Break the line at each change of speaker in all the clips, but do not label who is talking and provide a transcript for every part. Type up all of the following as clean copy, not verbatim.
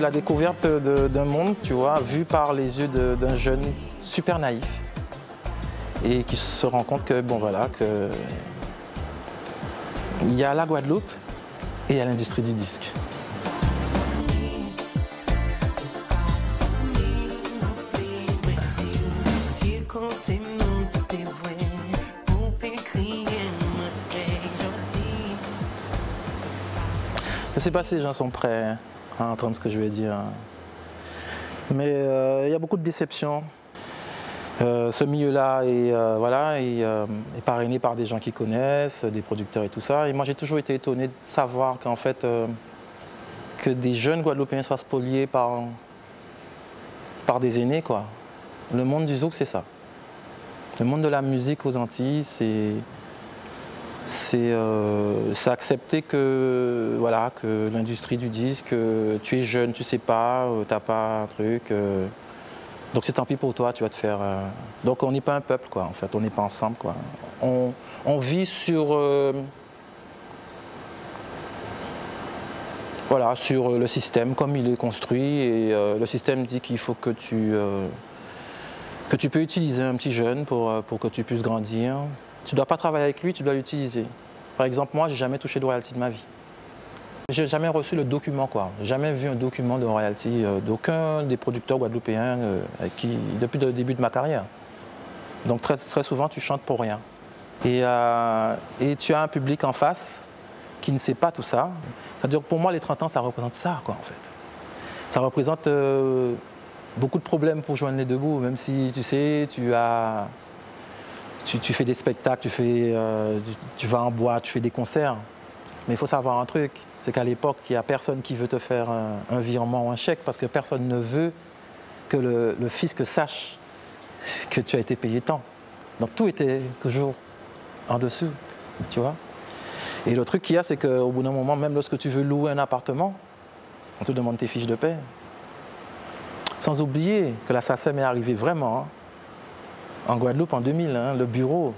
la découverte d'un monde, tu vois, vu par les yeux d'un jeune super naïf et qui se rend compte que, bon voilà, que il y a la Guadeloupe et il y a l'industrie du disque. Je ne sais pas si les gens sont prêts à entendre ce que je vais dire, mais il y a beaucoup de déceptions. Ce milieu-là est parrainé par des gens qui connaissent, des producteurs et tout ça. Et moi, j'ai toujours été étonné de savoir qu'en fait, que des jeunes Guadeloupéens soient spoliés par des aînés, quoi. Le monde du zouk, c'est ça. Le monde de la musique aux Antilles, c'est accepter que, voilà, que l'industrie du disque, tu es jeune, tu sais pas, t'as pas un truc. Donc c'est tant pis pour toi, tu vas te faire... Donc on n'est pas un peuple, quoi, en fait, on n'est pas ensemble, quoi. On vit sur... Voilà, sur le système, comme il est construit, et le système dit qu'il faut que tu peux utiliser un petit jeune pour que tu puisses grandir. Tu ne dois pas travailler avec lui, tu dois l'utiliser. Par exemple, moi, j'ai jamais touché de royalty de ma vie. J'ai jamais reçu le document, quoi. Jamais vu un document de royalty d'aucun des producteurs guadeloupéens depuis le début de ma carrière. Donc très, très souvent, tu chantes pour rien. Et tu as un public en face qui ne sait pas tout ça. C'est-à-dire pour moi, les 30 ans, ça représente ça, quoi, en fait. Ça représente beaucoup de problèmes pour joindre les deux bouts, même si, tu sais, tu fais des spectacles, tu vas en boîte, tu fais des concerts. Mais il faut savoir un truc, c'est qu'à l'époque, il n'y a personne qui veut te faire un virement ou un chèque parce que personne ne veut que le fisc sache que tu as été payé tant. Donc tout était toujours en dessous, tu vois. Et le truc qu'il y a, c'est qu'au bout d'un moment, même lorsque tu veux louer un appartement, on te demande tes fiches de paie. Sans oublier que la SACEM est arrivée vraiment en Guadeloupe en 2000, hein, le bureau.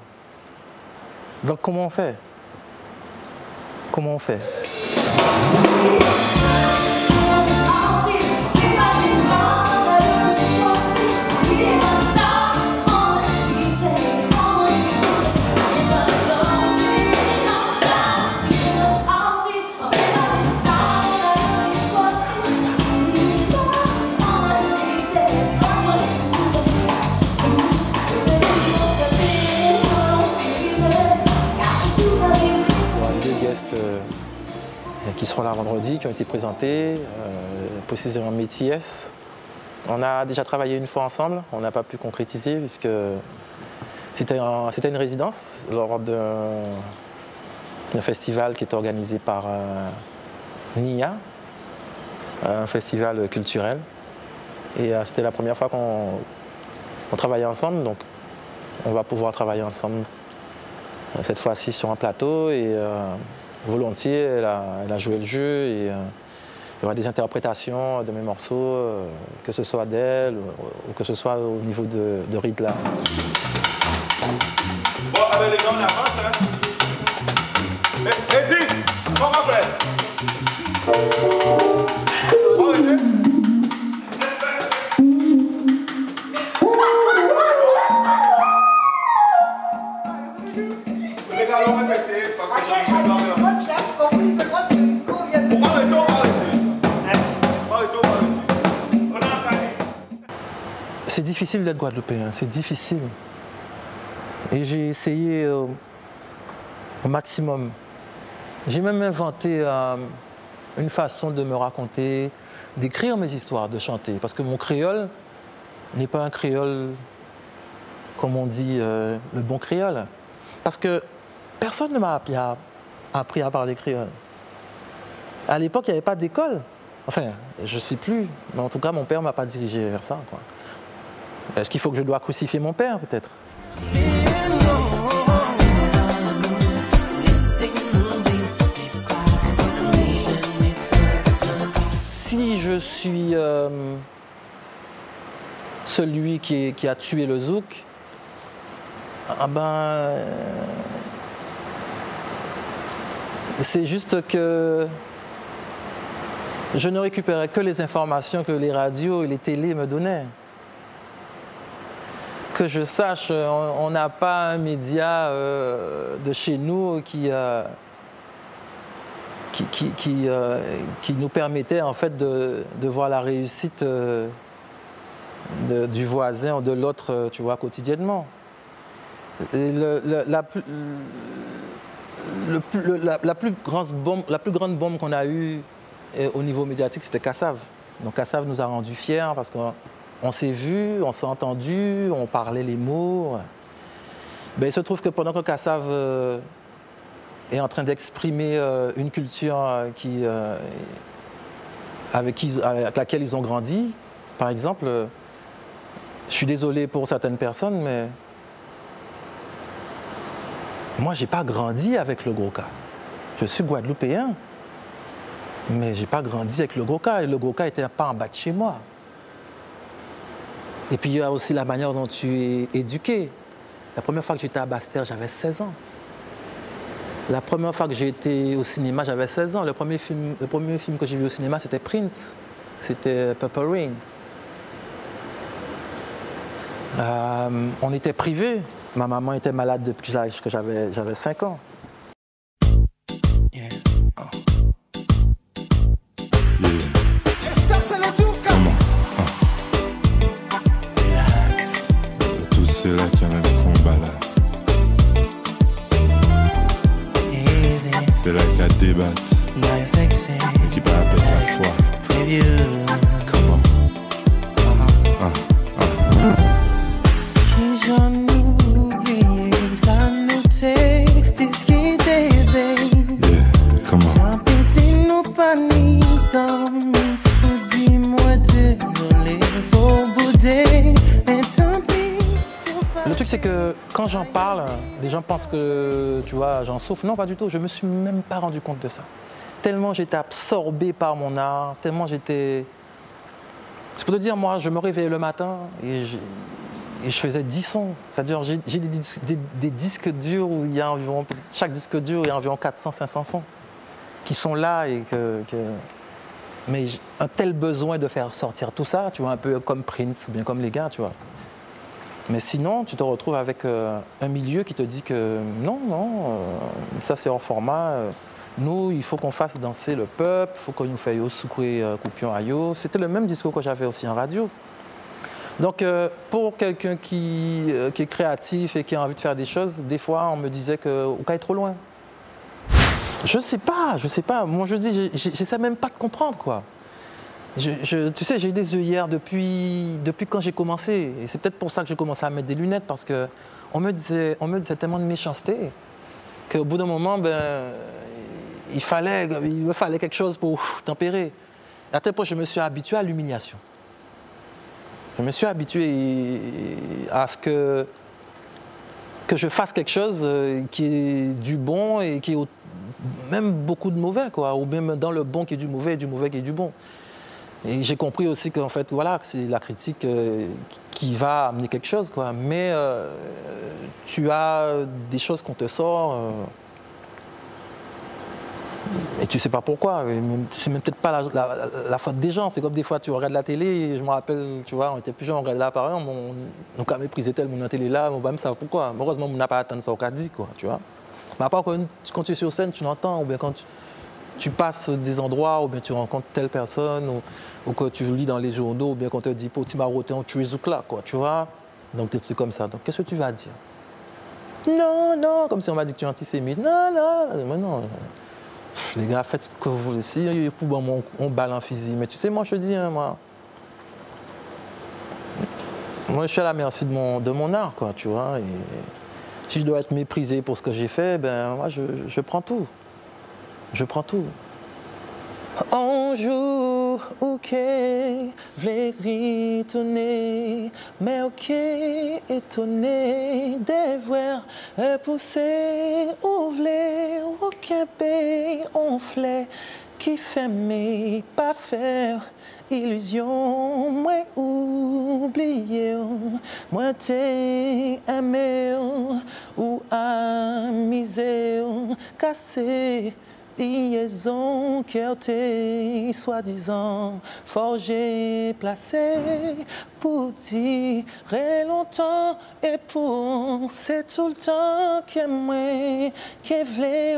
Donc comment on fait? Comment on fait? Qui seront là vendredi, qui ont été présentés, précisément Métis. On a déjà travaillé une fois ensemble, on n'a pas pu concrétiser puisque c'était une résidence lors d'un festival qui est organisé par NIA, un festival culturel. Et c'était la première fois qu'on travaillait ensemble, donc on va pouvoir travailler ensemble cette fois-ci sur un plateau. Et volontiers, elle a joué le jeu et il y aura des interprétations de mes morceaux, que ce soit d'elle ou que ce soit au niveau de Ridla.
Bon, avec les gars, on avance, hein. Eddie, comment on fait? Arrêtez. Les gars, on va répéter parce que j'ai besoin de
C'est difficile d'être guadeloupéen, c'est difficile. Et j'ai essayé au maximum. J'ai même inventé une façon de me raconter, d'écrire mes histoires, de chanter. Parce que mon créole n'est pas un créole, comme on dit, le bon créole. Parce que personne ne m'a appris à parler créole. À l'époque, il n'y avait pas d'école. Enfin, je ne sais plus. Mais en tout cas, mon père ne m'a pas dirigé vers ça, quoi. Est-ce qu'il faut que je dois crucifier mon père, peut-être? Si je suis celui qui a tué le zouk, ah ben, c'est juste que je ne récupérais que les informations que les radios et les télés me donnaient. Que je sache, on n'a pas un média de chez nous qui nous permettait en fait de voir la réussite du voisin ou de l'autre, tu vois, quotidiennement. Et la plus grande bombe qu'on a eue au niveau médiatique, c'était Kassav. Donc Kassav nous a rendus fiers parce qu'on s'est vus, on s'est entendus, on parlait les mots. Ben, il se trouve que pendant que Kassav est en train d'exprimer une culture avec laquelle ils ont grandi, par exemple, je suis désolé pour certaines personnes, mais moi, je n'ai pas grandi avec le Gros Cas. Je suis guadeloupéen, mais je n'ai pas grandi avec le Gros Cas. Et le Gros Cas n'était pas en bas de chez moi. Et puis, il y a aussi la manière dont tu es éduqué. La première fois que j'étais à Basse-Terre, j'avais 16 ans. La première fois que j'ai été au cinéma, j'avais 16 ans. Le premier film que j'ai vu au cinéma, c'était Prince. C'était Purple Rain. On était privés. Ma maman était malade depuis l'âge que j'avais 5 ans.
Yeah. Oh. Ça, c'est le tour. Comment? Relax.
Tous ceux-là qui ont un combat là.
Easy.
C'est là qu'à débattre.
Now you're sexy.
Et qui pas perdre la foi.
Preview.
Comment?
J'en oublie, ça nous t'est disquité, baby.
Yeah, comment?
Tant pis si nous pas ni sommes. Dis-moi désolé, faut bouder. Mais tant pis.
Le truc, c'est que quand j'en parle, les gens pensent que, tu vois, j'en souffre. Non, pas du tout. Je me suis même pas rendu compte de ça. Tellement j'étais absorbé par mon art, tellement j'étais... C'est pour te dire, moi, je me réveillais le matin et je faisais 10 sons. C'est-à-dire, j'ai des disques durs où il y a environ... Chaque disque dur, il y a environ 400-500 sons qui sont là et mais j'ai un tel besoin de faire sortir tout ça, tu vois, un peu comme Prince ou bien comme les gars, tu vois. Mais sinon, tu te retrouves avec un milieu qui te dit que non, ça c'est hors format. Nous, il faut qu'on fasse danser le peuple, il faut qu'on nous fasse soucouer coupion ayo. C'était le même discours que j'avais aussi en radio. Donc, pour quelqu'un qui est créatif et qui a envie de faire des choses, des fois, on me disait qu'on est trop loin. Je sais pas. Moi, je dis, j'essaie même pas de comprendre, quoi. Tu sais, j'ai des œillères depuis quand j'ai commencé. Et c'est peut-être pour ça que j'ai commencé à mettre des lunettes, parce qu'on me disait tellement de méchanceté qu'au bout d'un moment, ben, il me fallait quelque chose pour tempérer. À tel point, je me suis habitué à l'humiliation. Je me suis habitué à ce que je fasse quelque chose qui est du bon et qui est même beaucoup de mauvais, quoi. Ou même dans le bon qui est du mauvais et du mauvais qui est du bon. Et j'ai compris aussi qu'en fait, voilà, que c'est la critique qui va amener quelque chose, quoi. Mais tu as des choses qu'on te sort et tu sais pas pourquoi. C'est même peut-être pas la faute des gens. C'est comme des fois, tu regardes la télé, et je me rappelle, tu vois, on était plus jeunes, on regardait là, par exemple, on a méprisé tellement la télé là, on va même savoir pourquoi. Heureusement, on n'a pas atteint ça au dit, quoi, tu vois. Mais à part quand tu es sur scène, tu l'entends, ou bien quand tu passes des endroits, ou bien tu rencontres telle personne, ou que tu lis dans les journaux, ou bien qu'on te dit, tu m'as roté en tué là, quoi, tu vois. Donc, des trucs comme ça. Donc, qu'est-ce que tu vas dire? Non, comme si on m'a dit que tu es antisémite. Non, mais non. Les gars, faites ce que vous voulez. Si on balle en physique. Mais tu sais, moi, je te dis, hein, moi, je suis à la merci de mon art, quoi, tu vois. Et si je dois être méprisé pour ce que j'ai fait, ben, moi, je prends tout. Je prends tout. Un jour, ok, v'lais ritourner, mais ok, étonné, des voir pousser, ou v'lais, ok, on flait, qui fait mais pas faire illusion, moi oublié, moi t'ai aimé, ou amusé, cassé. liaison qu'elle t'est soi-disant forgée, placée pour durer longtemps et pour c'est tout le temps que moi qui voulais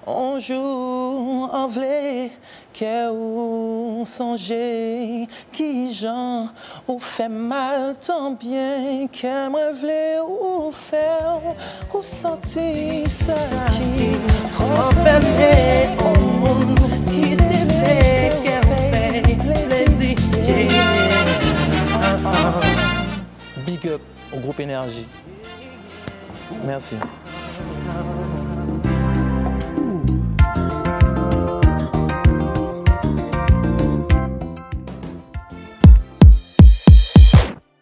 un jour en voulait que ou songer qui j'en ou fait mal tant bien que moi voulais ou faire ou sentir ça qui trop aimé au monde qui t'aimait qu'elle fait plaisir. Big up au groupe Énergie. Merci.